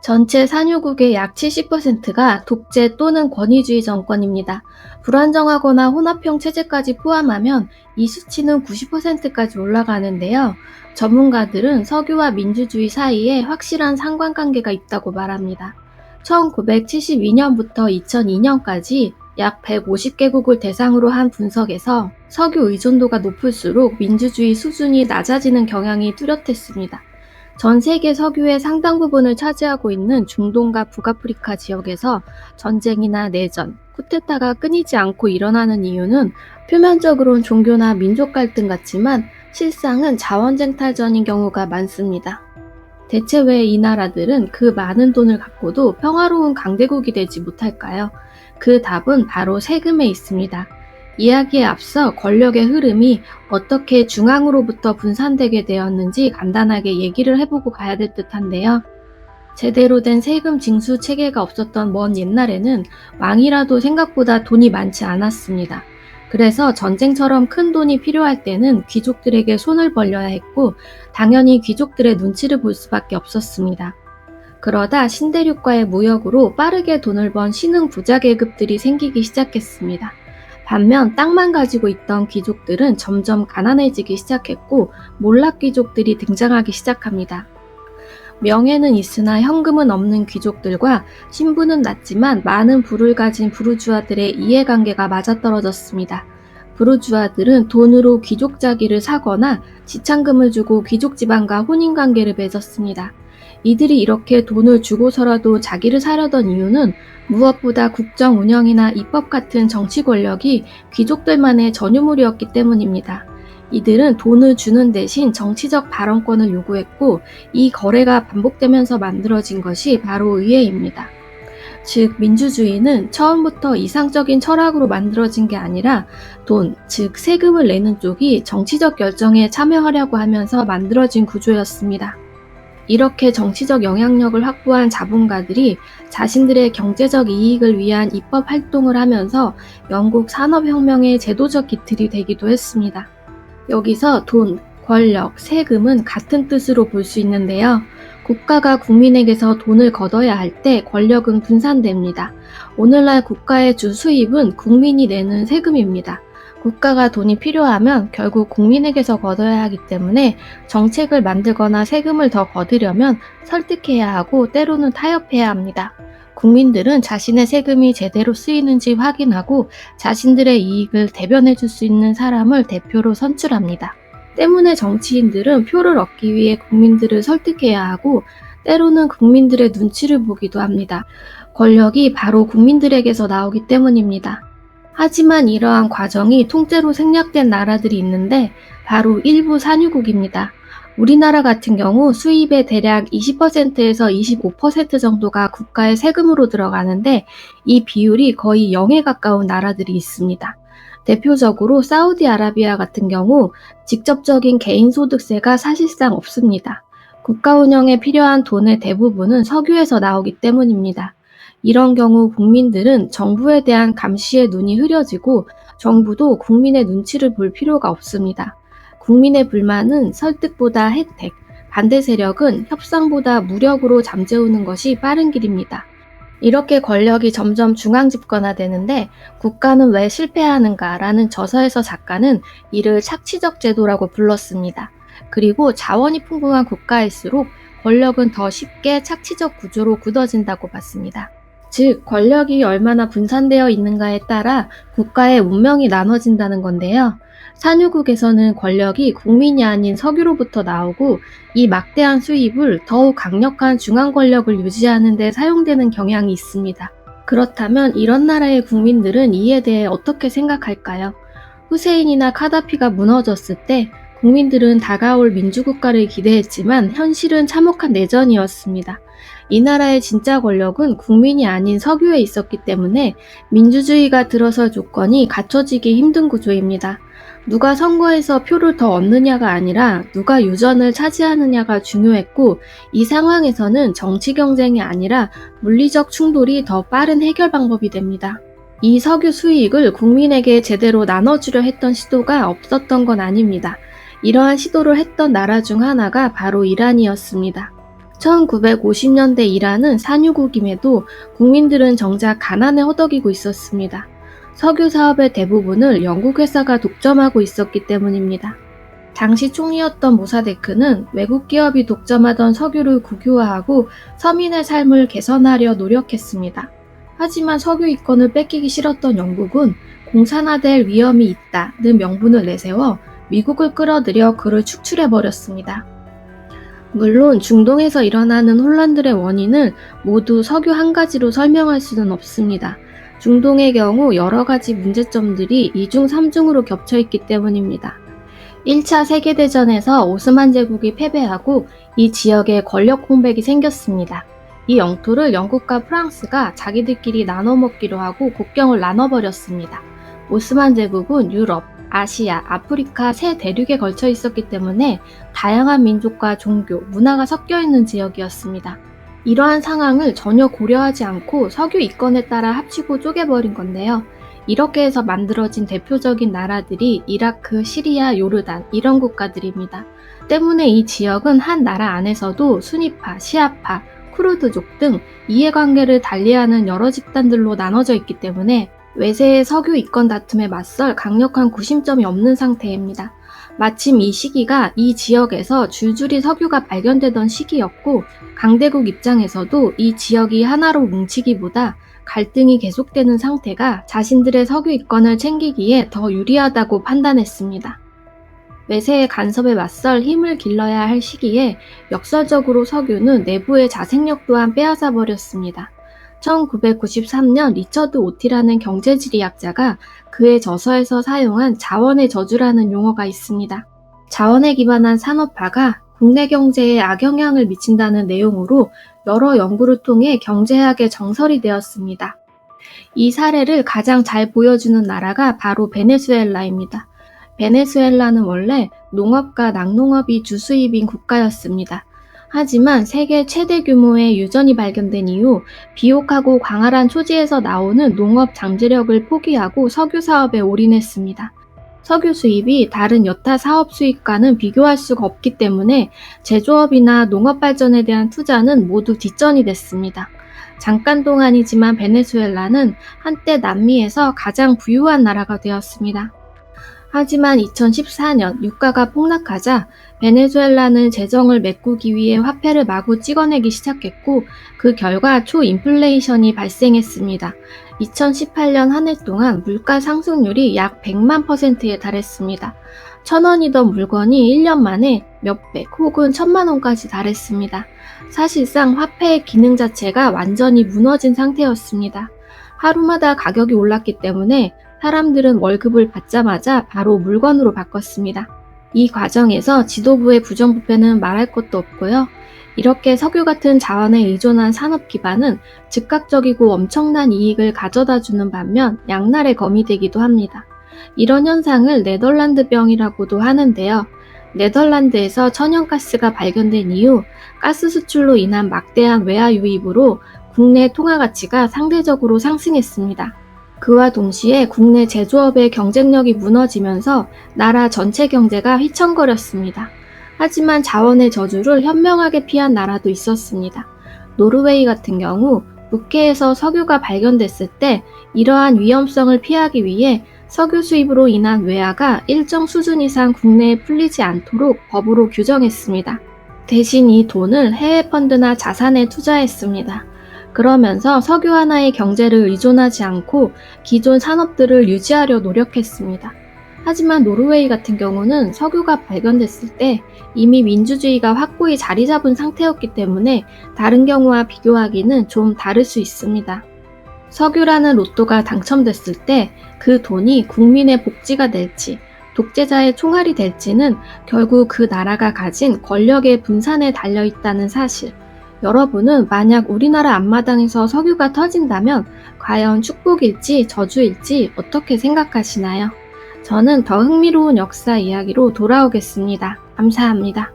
전체 산유국의 약 70%가 독재 또는 권위주의 정권입니다. 불안정하거나 혼합형 체제까지 포함하면 이 수치는 90%까지 올라가는데요. 전문가들은 석유와 민주주의 사이에 확실한 상관관계가 있다고 말합니다. 1972년부터 2002년까지 약 150개국을 대상으로 한 분석에서 석유 의존도가 높을수록 민주주의 수준이 낮아지는 경향이 뚜렷했습니다. 전 세계 석유의 상당 부분을 차지하고 있는 중동과 북아프리카 지역에서 전쟁이나 내전, 쿠데타가 끊이지 않고 일어나는 이유는 표면적으로는 종교나 민족 갈등 같지만 실상은 자원쟁탈전인 경우가 많습니다. 대체 왜 이 나라들은 그 많은 돈을 갖고도 평화로운 강대국이 되지 못할까요? 그 답은 바로 세금에 있습니다. 이야기에 앞서 권력의 흐름이 어떻게 중앙으로부터 분산되게 되었는지 간단하게 얘기를 해보고 가야 될 듯한데요. 제대로 된 세금 징수 체계가 없었던 먼 옛날에는 왕이라도 생각보다 돈이 많지 않았습니다. 그래서 전쟁처럼 큰 돈이 필요할 때는 귀족들에게 손을 벌려야 했고 당연히 귀족들의 눈치를 볼 수밖에 없었습니다. 그러다 신대륙과의 무역으로 빠르게 돈을 번 신흥 부자 계급들이 생기기 시작했습니다. 반면 땅만 가지고 있던 귀족들은 점점 가난해지기 시작했고 몰락 귀족들이 등장하기 시작합니다. 명예는 있으나 현금은 없는 귀족들과 신분은 낮지만 많은 부를 가진 부르주아들의 이해관계가 맞아떨어졌습니다. 부르주아들은 돈으로 귀족 자기를 사거나 지참금을 주고 귀족 집안과 혼인관계를 맺었습니다. 이들이 이렇게 돈을 주고서라도 자기를 사려던 이유는 무엇보다 국정 운영이나 입법 같은 정치 권력이 귀족들만의 전유물이었기 때문입니다. 이들은 돈을 주는 대신 정치적 발언권을 요구했고 이 거래가 반복되면서 만들어진 것이 바로 의회입니다. 즉 민주주의는 처음부터 이상적인 철학으로 만들어진 게 아니라 돈, 즉 세금을 내는 쪽이 정치적 결정에 참여하려고 하면서 만들어진 구조였습니다. 이렇게 정치적 영향력을 확보한 자본가들이 자신들의 경제적 이익을 위한 입법 활동을 하면서 영국 산업혁명의 제도적 기틀이 되기도 했습니다. 여기서 돈, 권력, 세금은 같은 뜻으로 볼 수 있는데요. 국가가 국민에게서 돈을 걷어야 할 때 권력은 분산됩니다. 오늘날 국가의 주 수입은 국민이 내는 세금입니다. 국가가 돈이 필요하면 결국 국민에게서 걷어야 하기 때문에 정책을 만들거나 세금을 더 거두려면 설득해야 하고 때로는 타협해야 합니다. 국민들은 자신의 세금이 제대로 쓰이는지 확인하고 자신들의 이익을 대변해 줄 수 있는 사람을 대표로 선출합니다. 때문에 정치인들은 표를 얻기 위해 국민들을 설득해야 하고 때로는 국민들의 눈치를 보기도 합니다. 권력이 바로 국민들에게서 나오기 때문입니다. 하지만 이러한 과정이 통째로 생략된 나라들이 있는데 바로 일부 산유국입니다. 우리나라 같은 경우 수입의 대략 20%에서 25% 정도가 국가의 세금으로 들어가는데 이 비율이 거의 0에 가까운 나라들이 있습니다. 대표적으로 사우디아라비아 같은 경우 직접적인 개인소득세가 사실상 없습니다. 국가 운영에 필요한 돈의 대부분은 석유에서 나오기 때문입니다. 이런 경우 국민들은 정부에 대한 감시의 눈이 흐려지고 정부도 국민의 눈치를 볼 필요가 없습니다. 국민의 불만은 설득보다 혜택, 반대 세력은 협상보다 무력으로 잠재우는 것이 빠른 길입니다. 이렇게 권력이 점점 중앙 집권화되는데 국가는 왜 실패하는가라는 저서에서 작가는 이를 착취적 제도라고 불렀습니다. 그리고 자원이 풍부한 국가일수록 권력은 더 쉽게 착취적 구조로 굳어진다고 봤습니다. 즉, 권력이 얼마나 분산되어 있는가에 따라 국가의 운명이 나눠진다는 건데요. 산유국에서는 권력이 국민이 아닌 석유로부터 나오고 이 막대한 수입을 더욱 강력한 중앙 권력을 유지하는 데 사용되는 경향이 있습니다. 그렇다면 이런 나라의 국민들은 이에 대해 어떻게 생각할까요? 후세인이나 카다피가 무너졌을 때 국민들은 다가올 민주국가를 기대했지만 현실은 참혹한 내전이었습니다. 이 나라의 진짜 권력은 국민이 아닌 석유에 있었기 때문에 민주주의가 들어설 조건이 갖춰지기 힘든 구조입니다. 누가 선거에서 표를 더 얻느냐가 아니라 누가 유전을 차지하느냐가 중요했고 이 상황에서는 정치 경쟁이 아니라 물리적 충돌이 더 빠른 해결 방법이 됩니다. 이 석유 수익을 국민에게 제대로 나눠주려 했던 시도가 없었던 건 아닙니다. 이러한 시도를 했던 나라 중 하나가 바로 이란이었습니다. 1950년대 이란은 산유국임에도 국민들은 정작 가난에 허덕이고 있었습니다. 석유 사업의 대부분을 영국 회사가 독점하고 있었기 때문입니다. 당시 총리였던 모사데크는 외국 기업이 독점하던 석유를 국유화하고 서민의 삶을 개선하려 노력했습니다. 하지만 석유 이권을 뺏기기 싫었던 영국은 공산화될 위험이 있다는 명분을 내세워 미국을 끌어들여 그를 축출해버렸습니다. 물론 중동에서 일어나는 혼란들의 원인을 모두 석유 한 가지로 설명할 수는 없습니다. 중동의 경우 여러 가지 문제점들이 2중 3중으로 겹쳐있기 때문입니다. 1차 세계대전에서 오스만 제국이 패배하고 이 지역에 권력 공백이 생겼습니다. 이 영토를 영국과 프랑스가 자기들끼리 나눠 먹기로 하고 국경을 나눠버렸습니다. 오스만 제국은 유럽, 아시아, 아프리카 세 대륙에 걸쳐 있었기 때문에 다양한 민족과 종교, 문화가 섞여 있는 지역이었습니다. 이러한 상황을 전혀 고려하지 않고 석유 이권에 따라 합치고 쪼개버린 건데요. 이렇게 해서 만들어진 대표적인 나라들이 이라크, 시리아, 요르단 이런 국가들입니다. 때문에 이 지역은 한 나라 안에서도 수니파, 시아파, 쿠르드족 등 이해관계를 달리하는 여러 집단들로 나눠져 있기 때문에 외세의 석유 이권 다툼에 맞설 강력한 구심점이 없는 상태입니다. 마침 이 시기가 이 지역에서 줄줄이 석유가 발견되던 시기였고 강대국 입장에서도 이 지역이 하나로 뭉치기보다 갈등이 계속되는 상태가 자신들의 석유 이권을 챙기기에 더 유리하다고 판단했습니다. 외세의 간섭에 맞설 힘을 길러야 할 시기에 역설적으로 석유는 내부의 자생력 또한 빼앗아 버렸습니다. 1993년 리처드 오티라는 경제지리학자가 그의 저서에서 사용한 자원의 저주라는 용어가 있습니다. 자원에 기반한 산업화가 국내 경제에 악영향을 미친다는 내용으로 여러 연구를 통해 경제학의 정설이 되었습니다. 이 사례를 가장 잘 보여주는 나라가 바로 베네수엘라입니다. 베네수엘라는 원래 농업과 낙농업이 주수입인 국가였습니다. 하지만 세계 최대 규모의 유전이 발견된 이후 비옥하고 광활한 초지에서 나오는 농업 잠재력을 포기하고 석유 사업에 올인했습니다. 석유 수입이 다른 여타 사업 수입과는 비교할 수가 없기 때문에 제조업이나 농업 발전에 대한 투자는 모두 뒷전이 됐습니다. 잠깐 동안이지만 베네수엘라는 한때 남미에서 가장 부유한 나라가 되었습니다. 하지만 2014년 유가가 폭락하자 베네수엘라는 재정을 메꾸기 위해 화폐를 마구 찍어내기 시작했고 그 결과 초인플레이션이 발생했습니다. 2018년 한 해 동안 물가 상승률이 약 100만 %에 달했습니다. 1,000원이던 물건이 1년 만에 몇백 혹은 1,000만 원까지 달했습니다. 사실상 화폐의 기능 자체가 완전히 무너진 상태였습니다. 하루마다 가격이 올랐기 때문에 사람들은 월급을 받자마자 바로 물건으로 바꿨습니다. 이 과정에서 지도부의 부정부패는 말할 것도 없고요. 이렇게 석유 같은 자원에 의존한 산업 기반은 즉각적이고 엄청난 이익을 가져다주는 반면 양날의 검이 되기도 합니다. 이런 현상을 네덜란드병이라고도 하는데요. 네덜란드에서 천연가스가 발견된 이후 가스 수출로 인한 막대한 외화 유입으로 국내 통화 가치가 상대적으로 상승했습니다. 그와 동시에 국내 제조업의 경쟁력이 무너지면서 나라 전체 경제가 휘청거렸습니다. 하지만 자원의 저주를 현명하게 피한 나라도 있었습니다. 노르웨이 같은 경우 북해에서 석유가 발견됐을 때 이러한 위험성을 피하기 위해 석유 수입으로 인한 외화가 일정 수준 이상 국내에 풀리지 않도록 법으로 규정했습니다. 대신 이 돈을 해외 펀드나 자산에 투자했습니다. 그러면서 석유 하나의 경제를 의존하지 않고 기존 산업들을 유지하려 노력했습니다. 하지만 노르웨이 같은 경우는 석유가 발견됐을 때 이미 민주주의가 확고히 자리 잡은 상태였기 때문에 다른 경우와 비교하기는 좀 다를 수 있습니다. 석유라는 로또가 당첨됐을 때 그 돈이 국민의 복지가 될지 독재자의 총알이 될지는 결국 그 나라가 가진 권력의 분산에 달려있다는 사실. 여러분은 만약 우리나라 앞마당에서 석유가 터진다면 과연 축복일지 저주일지 어떻게 생각하시나요? 저는 더 흥미로운 역사 이야기로 돌아오겠습니다. 감사합니다.